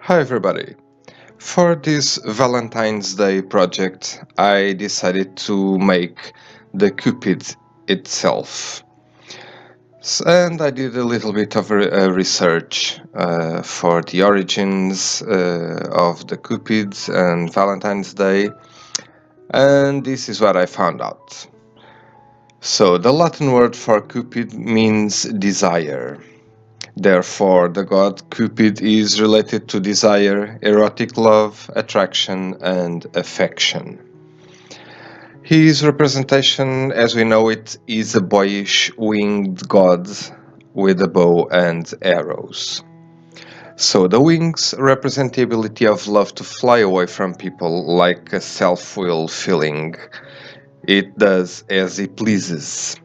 Hi everybody! For this Valentine's Day project, I decided to make the Cupid itself. And I did a little bit of research for the origins of the Cupid and Valentine's Day, and this is what I found out. So, the Latin word for Cupid means desire. Therefore, the god Cupid is related to desire, erotic love, attraction, and affection. His representation, as we know it, is a boyish winged god with a bow and arrows. So the wings represent the ability of love to fly away from people like a self-will feeling. It does as it pleases.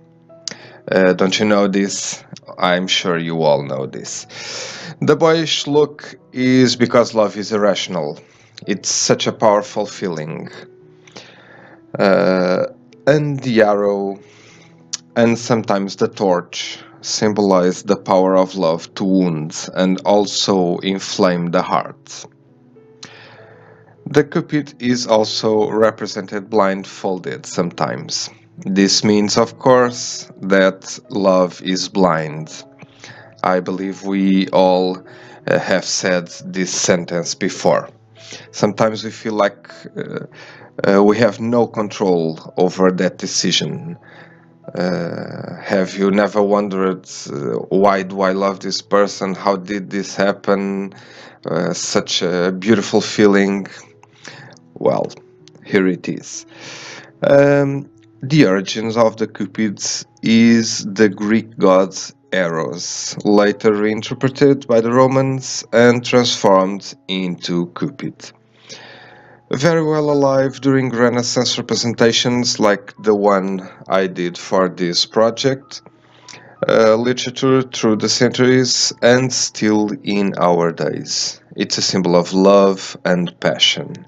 Don't you know this? I'm sure you all know this. The boyish look is because love is irrational. It's such a powerful feeling. Uh, and the arrow and sometimes the torch symbolize the power of love to wound and also inflame the heart. The Cupid is also represented blindfolded sometimes. This means, of course, that love is blind. I believe we all have said this sentence before. Sometimes we feel like we have no control over that decision. Have you never wondered why do I love this person? How did this happen? Such a beautiful feeling. Well, here it is. The origins of the Cupids is the Greek god Eros, later reinterpreted by the Romans and transformed into Cupid. Very well alive during Renaissance representations like the one I did for this project, literature through the centuries and still in our days. It's a symbol of love and passion.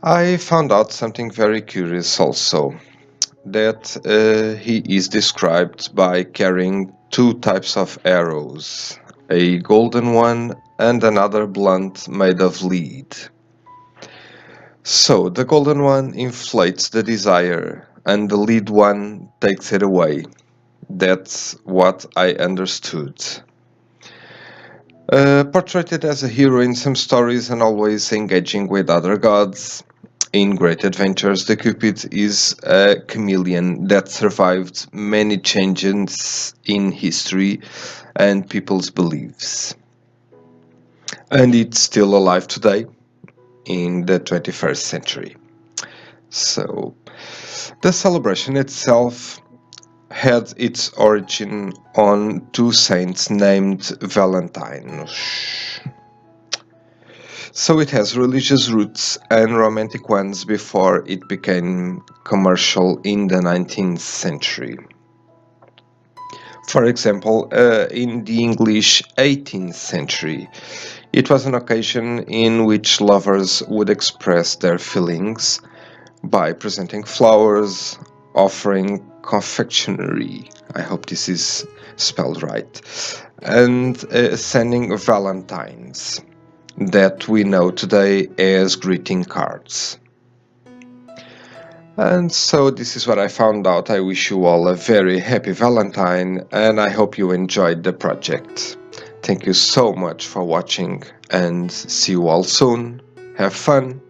I found out something very curious also, that he is described by carrying two types of arrows, a golden one and another blunt made of lead. So the golden one inflates the desire and the lead one takes it away. That's what I understood. Portrayed as a hero in some stories and always engaging with other gods, in Great Adventures, the Cupid is a chameleon that survived many changes in history and people's beliefs. And it's still alive today in the 21st century. So, the celebration itself had its origin on two saints named Valentine. So it has religious roots and romantic ones before it became commercial in the 19th century. For example, in the English 18th century, it was an occasion in which lovers would express their feelings by presenting flowers, offering confectionery, I hope this is spelled right, and sending valentines that we know today as greeting cards. And so this is what I found out. I wish you all a very happy Valentine and I hope you enjoyed the project. Thank you so much for watching and see you all soon. Have fun!